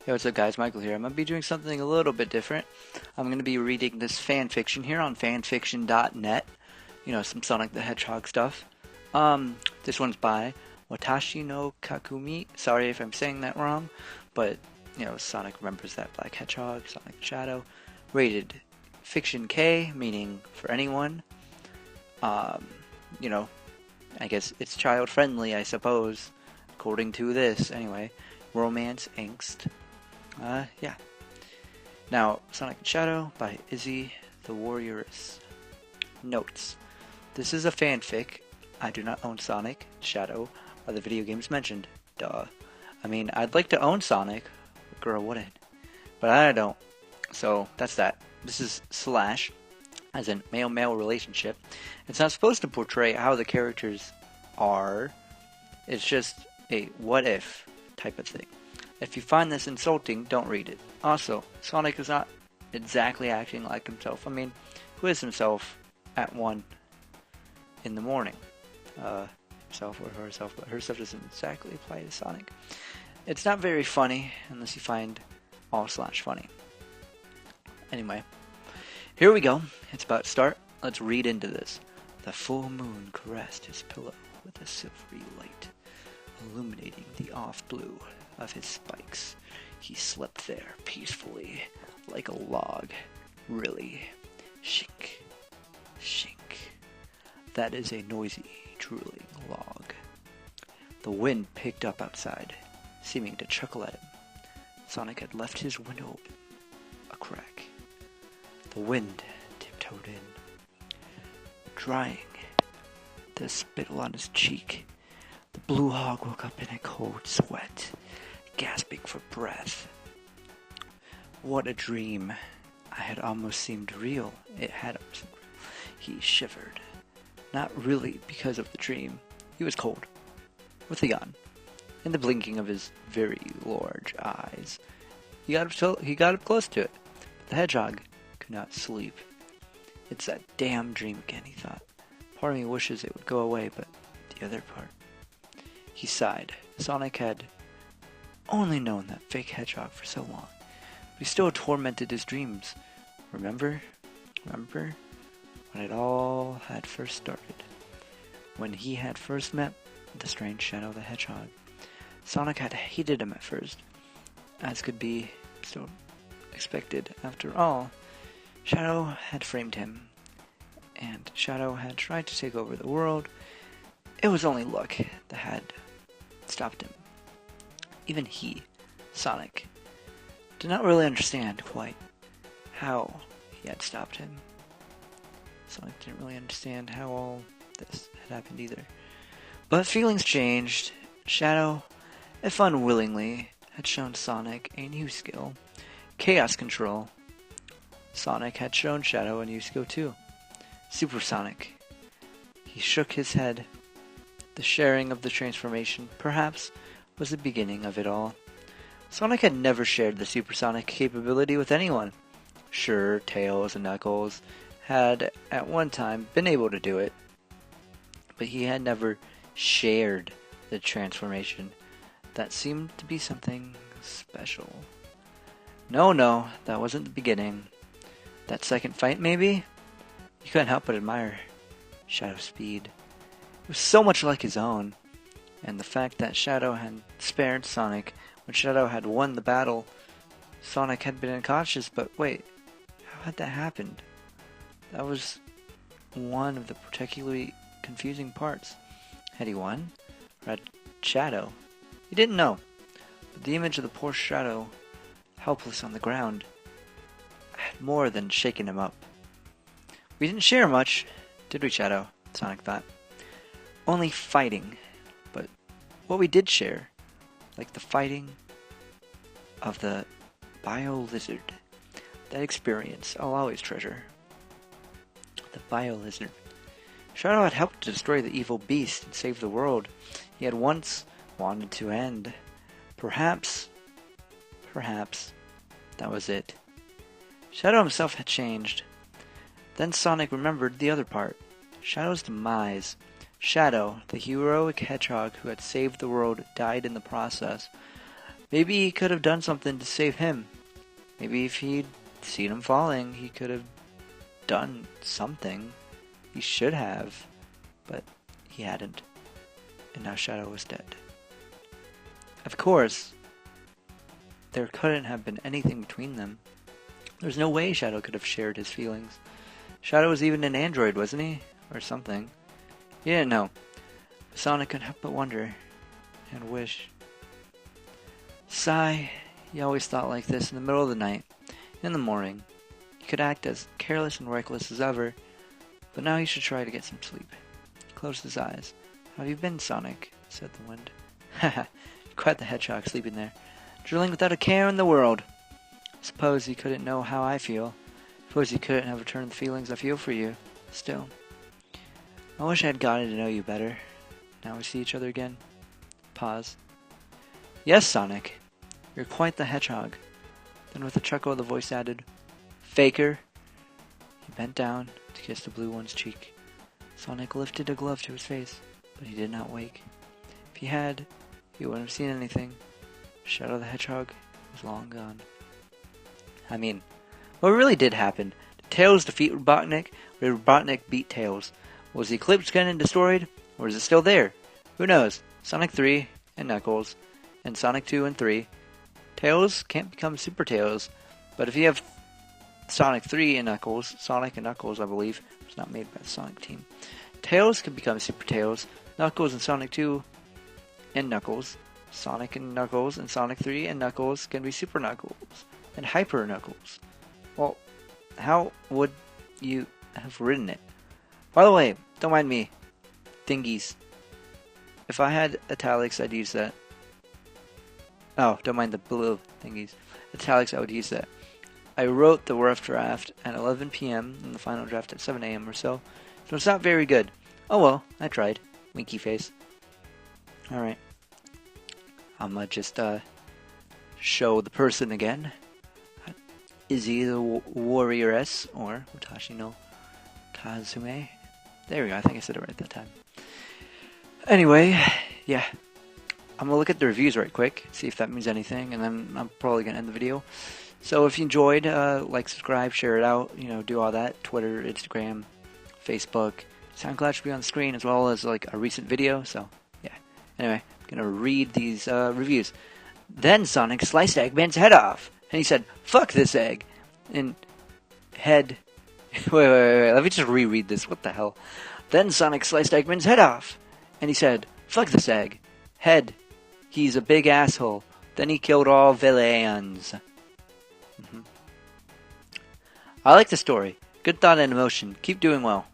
Hey, what's up guys, Michael here. I'm going to be doing something a little bit different. I'm going to be reading this fan fiction here on fanfiction.net. You know, some Sonic the Hedgehog stuff. This one's by Watashi no Kakumi. Sorry if I'm saying that wrong, but, you know, Sonic remembers that Black Hedgehog, Sonic Shadow. Rated Fiction K, meaning for anyone. Um, you know, I guess it's child friendly, I suppose, according to this. Anyway, romance, angst. Yeah. Now, Sonic and Shadow by Izzy the Warrioress. Notes. This is a fanfic. I do not own Sonic, Shadow, or the video games mentioned. Duh. I mean, I'd like to own Sonic. What girl wouldn't? But I don't. So, that's that. This is slash, as in male-male relationship. It's not supposed to portray how the characters are. It's just a what-if type of thing. If you find this insulting, don't read it. Also, Sonic is not exactly acting like himself. I mean, who is himself at 1 in the morning? Himself or herself, but herself doesn't exactly apply to Sonic. It's not very funny, unless you find all slash funny. Anyway, here we go. It's about to start. Let's read into this. The full moon caressed his pillow with a silvery light, illuminating the off-blue of his spikes. He slept there peacefully, like a log. Really. Shink. Shink. That is a noisy, drooling log. The wind picked up outside, seeming to chuckle at him. Sonic had left his window open, a crack. The wind tiptoed in, drying the spittle on his cheek. The blue hog woke up in a cold sweat, gasping for breath. What a dream. I had almost seemed real. It had almost seemed real. He shivered. Not really because of the dream. He was cold, with a yawn, and the blinking of his very large eyes. He got up close to it, but the hedgehog could not sleep. It's that damn dream again, he thought. Part of me wishes it would go away, but the other part. He sighed. Sonic had only known that fake hedgehog for so long, but he still tormented his dreams. Remember when it all had first started, when he had first met the strange Shadow the Hedgehog. Sonic had hated him at first, as could be so expected. After all, Shadow had framed him, and Shadow had tried to take over the world. It was only luck that had stopped him. Even he, Sonic, did not really understand quite how he had stopped him. Sonic didn't really understand how all this had happened either. But feelings changed. Shadow, if unwillingly, had shown Sonic a new skill, Chaos Control. Sonic had shown Shadow a new skill too, Supersonic. He shook his head. The sharing of the transformation, perhaps, was the beginning of it all. Sonic had never shared the supersonic capability with anyone. Sure, Tails and Knuckles had at one time been able to do it, but he had never shared the transformation. That seemed to be something special. No, that wasn't the beginning. That second fight, maybe? You couldn't help but admire Shadow's speed. It was so much like his own, and the fact that Shadow had spared Sonic when Shadow had won the battle. Sonic had been unconscious, but wait, how had that happened? That was one of the particularly confusing parts. Had he won? Or had Shadow? He didn't know, but the image of the poor Shadow, helpless on the ground, had more than shaken him up. We didn't share much, did we, Shadow? Sonic thought. Only fighting, but what we did share, like the fighting of the bio-lizard, that experience I'll always treasure. The bio-lizard. Shadow had helped to destroy the evil beast and save the world he had once wanted to end. Perhaps, that was it. Shadow himself had changed. Then Sonic remembered the other part, Shadow's demise. Shadow, the heroic hedgehog who had saved the world, died in the process. Maybe he could have done something to save him. Maybe if he'd seen him falling, he could have done something. He should have, but he hadn't. And now Shadow was dead. Of course, there couldn't have been anything between them. There's no way Shadow could have shared his feelings. Shadow was even an android, wasn't he? Or something. He didn't know. Sonic couldn't help but wonder and wish. Sigh. He always thought like this in the middle of the night, in the morning. He could act as careless and reckless as ever, but now he should try to get some sleep. He closed his eyes. How have you been, Sonic? Said the wind. Haha, quite the hedgehog sleeping there, drilling without a care in the world. Suppose he couldn't know how I feel. Suppose he couldn't have returned the feelings I feel for you. Still, I wish I had gotten to know you better. Now we see each other again. Pause. Yes, Sonic. You're quite the hedgehog. Then with a chuckle the voice added, Faker. He bent down to kiss the blue one's cheek. Sonic lifted a glove to his face, but he did not wake. If he had, he wouldn't have seen anything. Shadow the Hedgehog was long gone. I mean, what really did happen? Did Tails defeat Robotnik, or did Robotnik beat Tails? Was the Eclipse getting destroyed, or is it still there? Who knows? Sonic 3 and Knuckles, and Sonic 2 and 3. Tails can't become Super Tails, but if you have Sonic 3 and Knuckles, Sonic and Knuckles, I believe, it's not made by the Sonic team. Tails can become Super Tails, Knuckles and Sonic 2 and Knuckles, Sonic and Knuckles, and Sonic 3 and Knuckles can be Super Knuckles and Hyper Knuckles. Well, how would you have written it? By the way, don't mind me. Thingies. If I had italics, I'd use that. Oh, don't mind the blue thingies. Italics, I would use that. I wrote the rough draft at 11 p.m. and the final draft at 7 a.m. or so it's not very good. Oh well, I tried. Winky face. Alright. I'ma just, show the person again. Izzy the Warrioress, or Watashi no Kazume. There we go, I think I said it right that time. Anyway, yeah. I'm going to look at the reviews right quick, see if that means anything, and then I'm probably going to end the video. So if you enjoyed, like, subscribe, share it out, you know, do all that. Twitter, Instagram, Facebook. SoundCloud should be on the screen, as well as, like, a recent video, so, yeah. Anyway, I'm going to read these reviews. Then Sonic sliced Eggman's head off, and he said, fuck this egg. And head... wait, let me just reread this, what the hell. Then Sonic sliced Eggman's head off, and he said, fuck this egg. Head. He's a big asshole. Then he killed all villains. I like the story. Good thought and emotion. Keep doing well.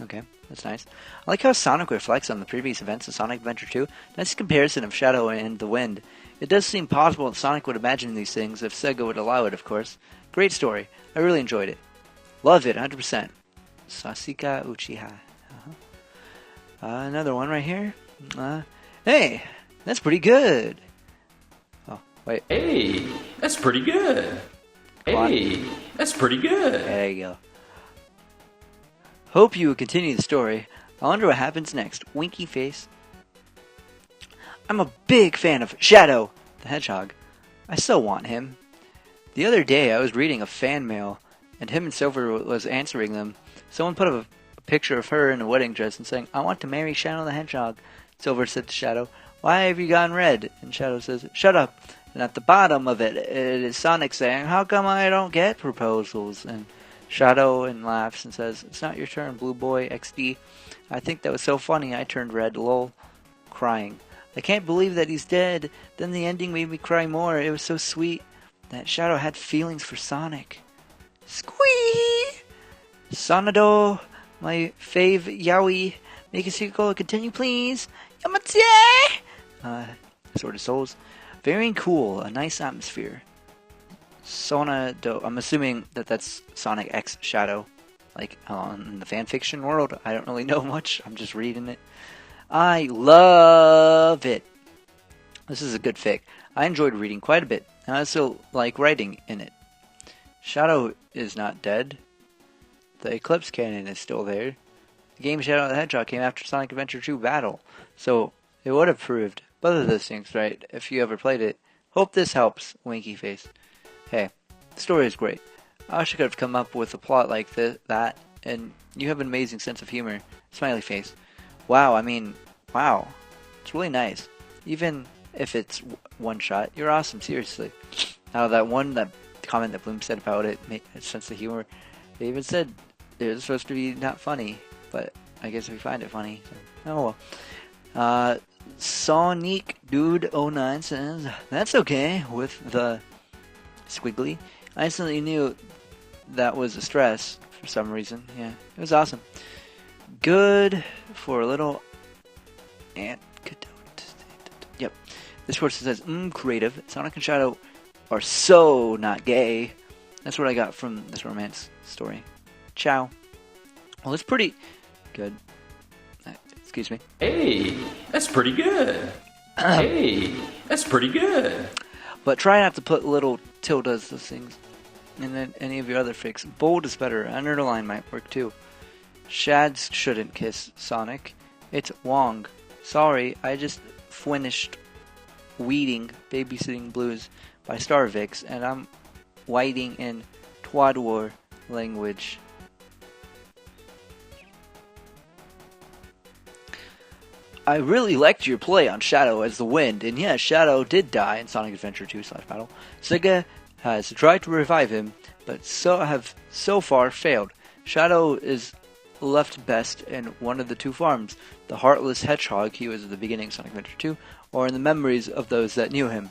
Okay, that's nice. I like how Sonic reflects on the previous events of Sonic Adventure 2. Nice comparison of Shadow and the Wind. It does seem possible that Sonic would imagine these things if Sega would allow it, of course. Great story. I really enjoyed it. Love it, 100%. Sasuke Uchiha. Another one right here. Hey, that's pretty good. Oh, wait. Hey, that's pretty good. Hey, that's pretty good. There you go. Hope you will continue the story. I wonder what happens next. Winky face. I'm a big fan of Shadow the Hedgehog. I still want him. The other day I was reading a fan mail, and him and Silver was answering them. Someone put up a picture of her in a wedding dress and saying, I want to marry Shadow the Hedgehog. Silver said to Shadow, why have you gone red? And Shadow says, shut up. And at the bottom of it, it is Sonic saying, how come I don't get proposals? And Shadow laughs and says, it's not your turn, Blue Boy XD. I think that was so funny, I turned red, lol. Crying. I can't believe that he's dead. Then the ending made me cry more. It was so sweet that Shadow had feelings for Sonic. Squee! Sonado, my fave yaoi. Make a sequel continue, please. Yamatsue! Sword of Souls. Very cool. A nice atmosphere. Sonado. I'm assuming that that's Sonic X Shadow. Like, in the fanfiction world. I don't really know much. I'm just reading it. I love it. This is a good fic. I enjoyed reading quite a bit. And I also like writing in it. Shadow is not dead. The Eclipse Cannon is still there. The game Shadow the Hedgehog came after Sonic Adventure 2 Battle. So, it would have proved both of those things, right? If you ever played it. Hope this helps, winky face. Hey, the story is great. I wish I could have come up with a plot like that, and you have an amazing sense of humor. Smiley face. Wow, I mean, wow. It's really nice. Even if it's one shot, you're awesome, seriously. Now that comment that Bloom said about it, made a sense of humor, they even said it was supposed to be not funny, but I guess we find it funny. So, oh well. Sonic Dude 09 says, that's okay with the squiggly. I instantly knew that was a stress for some reason. Yeah, it was awesome. Good for a little ant. Yep. This person says, creative. Sonic and Shadow are so not gay. That's what I got from this romance story. Ciao. Well, it's pretty good. Excuse me. Hey, that's pretty good. Hey, that's pretty good. But try not to put little tildes, those things, and then any of your other fics. Bold is better. An underline might work too. Shads shouldn't kiss Sonic. It's Wong. Sorry, I just finished reading Babysitting Blues by Starvix, and I'm writing in Twadwar language. I really liked your play on Shadow as the Wind, and yes, Shadow did die in Sonic Adventure 2/Battle. Sega has tried to revive him, but have so far failed. Shadow is left best in one of the two forms, the heartless hedgehog he was at the beginning of Sonic Adventure 2, or in the memories of those that knew him.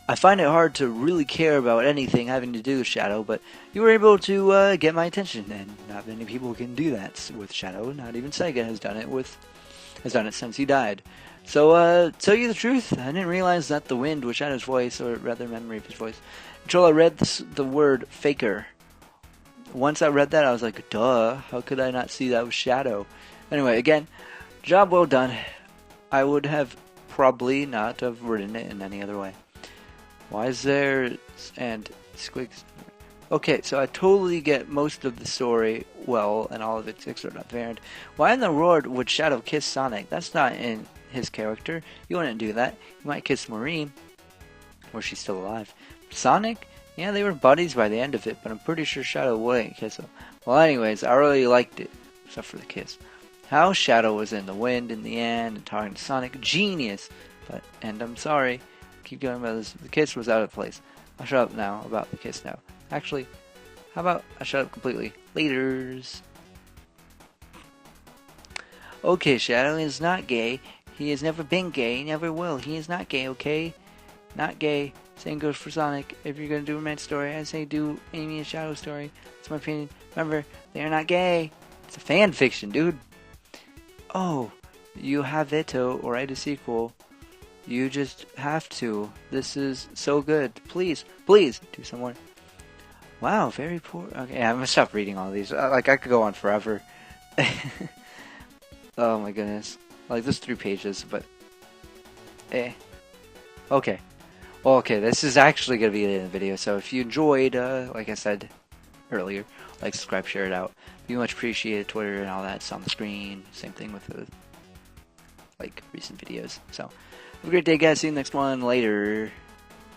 I find it hard to really care about anything having to do with Shadow, but you were able to get my attention, and not many people can do that with Shadow. Not even Sega has done it since he died. So, tell you the truth, I didn't realize that the Wind was Shadow's voice, or rather memory of his voice, until I read the word faker. Once I read that, I was like, duh, how could I not see that was Shadow? Anyway, again, job well done. I would have probably not have written it in any other way. Why is there and squigs? Okay, so I totally get most of the story well, and all of its are not variant. Why in the world would Shadow kiss Sonic? That's not in his character. You wouldn't do that. You might kiss Marie, or she's still alive. Sonic? Yeah, they were buddies by the end of it, but I'm pretty sure Shadow wouldn't kiss him. Well, anyways, I really liked it, except for the kiss. How Shadow was in the Wind in the end and talking to Sonic, genius. And I'm sorry, keep going about this. The kiss was out of place. I'll shut up now about the kiss now. Actually, how about I shut up completely? Laters. Okay, Shadow is not gay. He has never been gay. He never will. He is not gay, okay? Not gay. Same goes for Sonic. If you're gonna do a romance story, I say do Amy and Shadow story. That's my opinion. Remember, they are not gay. It's a fan fiction, dude. Oh, you have it to write a sequel. You just have to. This is so good. Please, please do some more. Wow, very poor. Okay, I'm gonna stop reading all these. I could go on forever. Oh my goodness. Like, there's 3 pages, but okay. Well, okay, this is actually gonna be the end of the video. So if you enjoyed, like I said earlier, like, subscribe, share it out. Be much appreciated. Twitter and all that's on the screen. Same thing with the recent videos. So have a great day, guys. See you next one. Later.